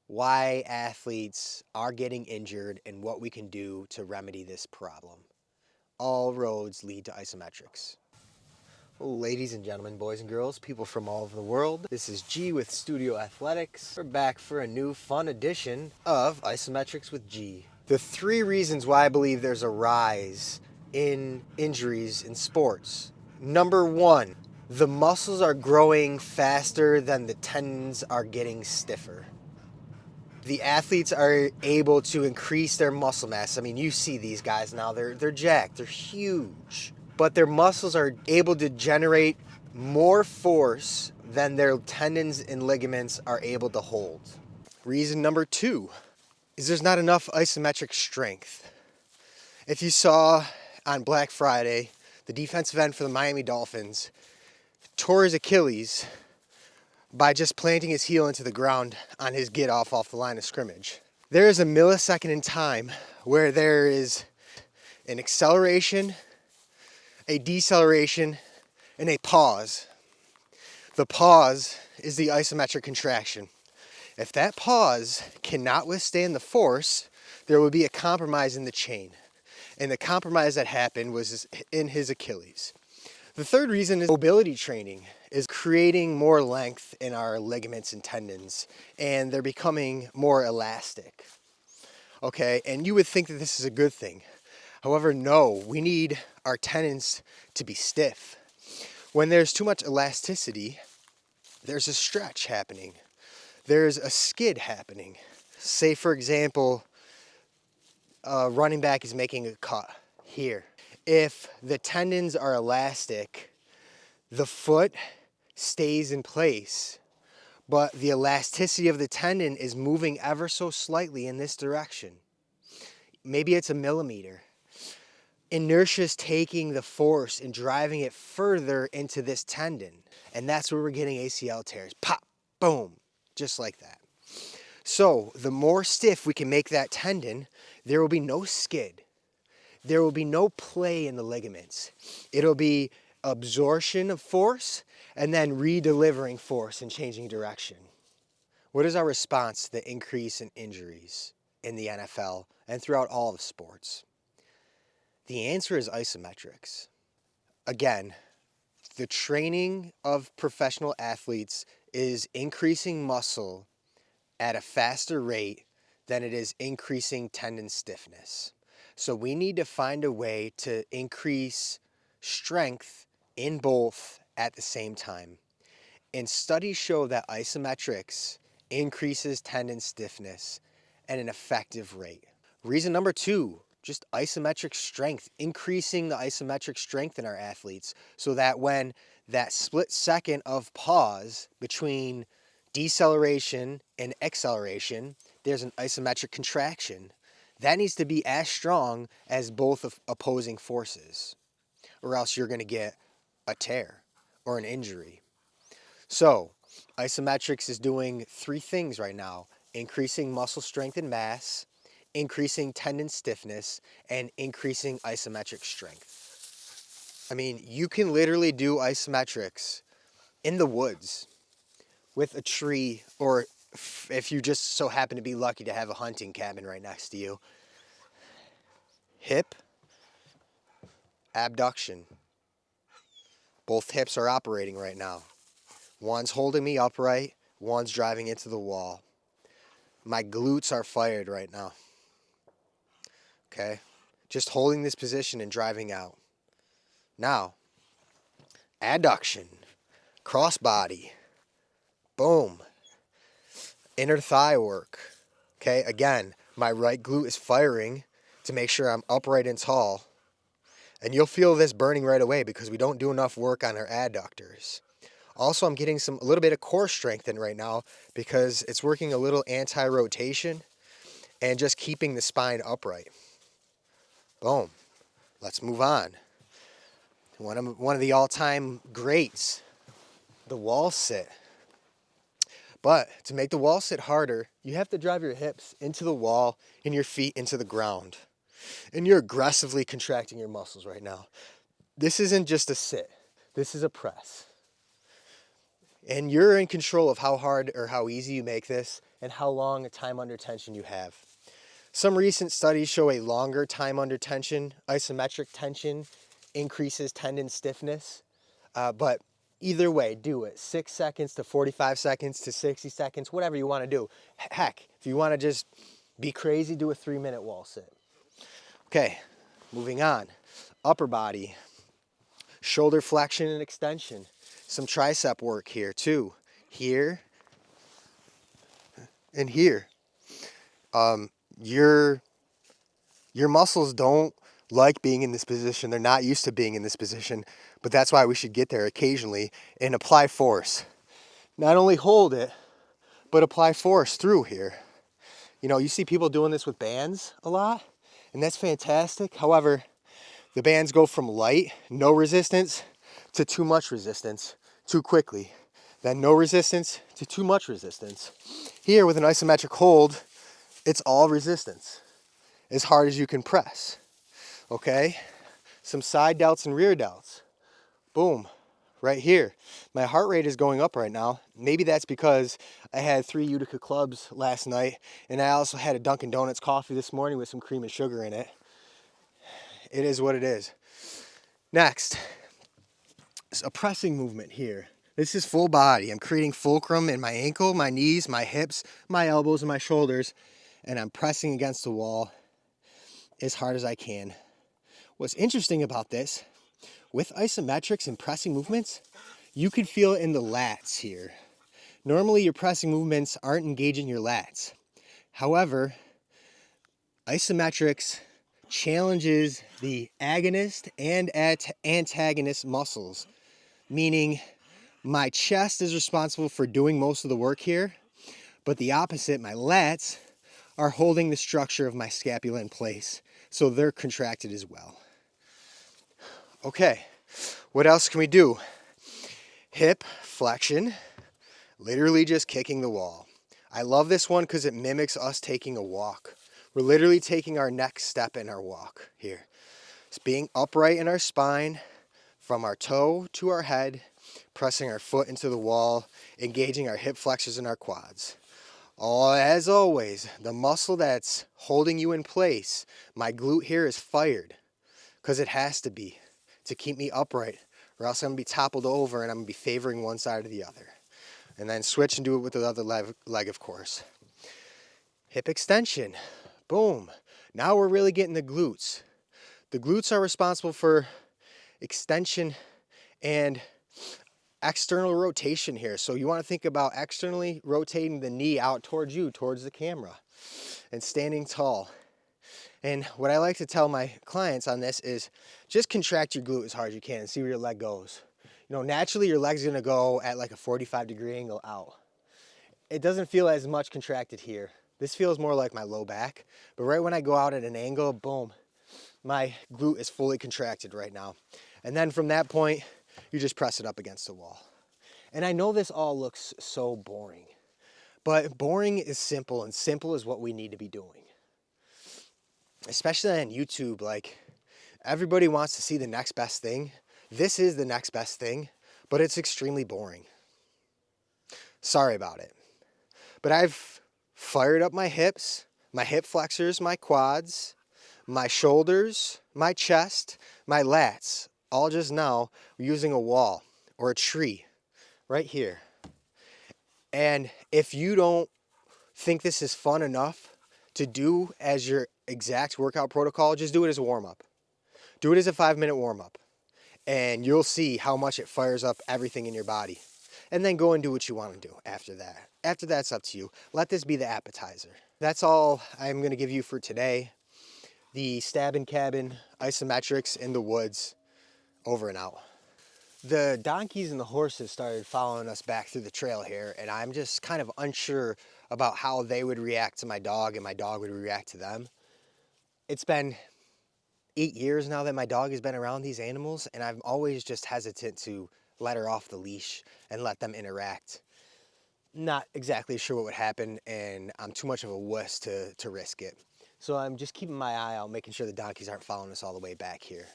why athletes are getting injured and what we can do to remedy this problem. All roads lead to isometrics. Ladies and gentlemen, boys and girls, people from all over the world, this is G with Studio Athletics. We're back for a new fun edition of Isometrics with G. The 3 reasons why I believe there's a rise in injuries in sports. Number 1, the muscles are growing faster than the tendons are getting stiffer. The athletes are able to increase their muscle mass. I mean, you see these guys now, they're jacked, they're huge. But their muscles are able to generate more force than their tendons and ligaments are able to hold. Reason number 2 is there's not enough isometric strength. If you saw on Black Friday, the defensive end for the Miami Dolphins tore his Achilles by just planting his heel into the ground on his get off the line of scrimmage. There is a millisecond in time where there is an acceleration, a deceleration, and a pause. The pause is the isometric contraction. If that pause cannot withstand the force, there will be a compromise in the chain. And the compromise that happened was in his Achilles. The third reason is mobility training is creating more length in our ligaments and tendons, and they're becoming more elastic. Okay, and you would think that this is a good thing. However, no, we need our tendons to be stiff. When there's too much elasticity, there's a stretch happening. There's a skid happening. Say, for example, a running back is making a cut here. If the tendons are elastic, the foot stays in place, but the elasticity of the tendon is moving ever so slightly in this direction. Maybe it's a millimeter. Inertia is taking the force and driving it further into this tendon. And that's where we're getting ACL tears. Pop, boom, just like that. So the more stiff we can make that tendon, there will be no skid. There will be no play in the ligaments. It'll be absorption of force and then re-delivering force and changing direction. What is our response to the increase in injuries in the NFL and throughout all of sports? The answer is isometrics. Again, the training of professional athletes is increasing muscle at a faster rate than it is increasing tendon stiffness. So we need to find a way to increase strength in both at the same time. And studies show that isometrics increases tendon stiffness at an effective rate. Reason number 2, just isometric strength, increasing the isometric strength in our athletes so that when that split second of pause between deceleration and acceleration, there's an isometric contraction. That needs to be as strong as both of opposing forces, or else you're going to get a tear or an injury. So, isometrics is doing 3 things right now: increasing muscle strength and mass, increasing tendon stiffness, and increasing isometric strength. I mean, you can literally do isometrics in the woods with a tree, or if you just so happen to be lucky to have a hunting cabin right next to you. Hip, abduction. Both hips are operating right now. One's holding me upright, one's driving into the wall. My glutes are fired right now. Okay? Just holding this position and driving out. Now, adduction, crossbody, boom. Inner thigh work. Okay, again, my right glute is firing to make sure I'm upright and tall. And you'll feel this burning right away because we don't do enough work on our adductors. Also, I'm getting a little bit of core strength in right now because it's working a little anti-rotation and just keeping the spine upright. Boom. Let's move on. One of the all-time greats, the wall sit. But to make the wall sit harder, you have to drive your hips into the wall and your feet into the ground. And you're aggressively contracting your muscles right now. This isn't just a sit. This is a press. And you're in control of how hard or how easy you make this. and how long a time under tension you have. Some recent studies show a longer time under tension. Isometric tension increases tendon stiffness, but either way, do it. 6 seconds to 45 seconds to 60 seconds, whatever you want to do. Heck, if you want to just be crazy, do a 3-minute wall sit. Okay, moving on. Upper body, shoulder flexion and extension. Some tricep work here too. Here and here. Your muscles don't like being in this position. They're not used to being in this position, but that's why we should get there occasionally and apply force. Not only hold it, but apply force through here. You know, you see people doing this with bands a lot, and that's fantastic. However, the bands go from light, no resistance, to too much resistance too quickly. Then no resistance to too much resistance. Here with an isometric hold, it's all resistance, as hard as you can press. Okay? Some side delts and rear delts. Boom. Right here. My heart rate is going up right now. Maybe that's because I had 3 Utica clubs last night, and I also had a Dunkin' Donuts coffee this morning with some cream and sugar in it. It is what it is. Next, a pressing movement here. This is full body. I'm creating fulcrum in my ankle, my knees, my hips, my elbows, and my shoulders, and I'm pressing against the wall as hard as I can. What's interesting about this, with isometrics and pressing movements, you can feel it in the lats here. Normally your pressing movements aren't engaging your lats. However, isometrics challenges the agonist and antagonist muscles, meaning my chest is responsible for doing most of the work here, but the opposite, my lats, are holding the structure of my scapula in place, so they're contracted as well. Okay, what else can we do? Hip flexion, literally just kicking the wall. I love this one because it mimics us taking a walk. We're literally taking our next step in our walk here. It's being upright in our spine, from our toe to our head, pressing our foot into the wall, engaging our hip flexors and our quads. As always, the muscle that's holding you in place, my glute here is fired because it has to be to keep me upright, or else I'm going to be toppled over and I'm going to be favoring one side or the other. And then switch and do it with the other leg, of course. Hip extension. Boom. Now we're really getting the glutes. The glutes are responsible for extension and external rotation here. So you want to think about externally rotating the knee out towards you, towards the camera, and standing tall. And what I like to tell my clients on this is just contract your glute as hard as you can and see where your leg goes. You know, naturally your leg's gonna go at like a 45-degree angle out. It doesn't feel as much contracted here. This feels more like my low back, but right when I go out at an angle, boom, my glute is fully contracted right now. And then from that point, you just press it up against the wall. And I know this all looks so boring, but boring is simple, and simple is what we need to be doing. Especially on YouTube, like everybody wants to see the next best thing. This is the next best thing, but it's extremely boring. Sorry about it. But I've fired up my hips, my hip flexors, my quads, my shoulders, my chest, my lats, all just now using a wall or a tree right here. And if you don't think this is fun enough to do as your exact workout protocol, just do it as a warm-up. Do it as a 5-minute warm-up, and you'll see how much it fires up everything in your body. And then go and do what you want to do after that. After that's up to you. Let this be the appetizer. That's all I'm going to give you for today. The Stabbin' Cabin, Isometrics in the woods, over and out. The donkeys and the horses started following us back through the trail here, and I'm just kind of unsure about how they would react to my dog and my dog would react to them. It's been 8 years now that my dog has been around these animals, and I'm always just hesitant to let her off the leash and let them interact. Not exactly sure what would happen, and I'm too much of a wuss to risk it. So I'm just keeping my eye out, making sure the donkeys aren't following us all the way back here.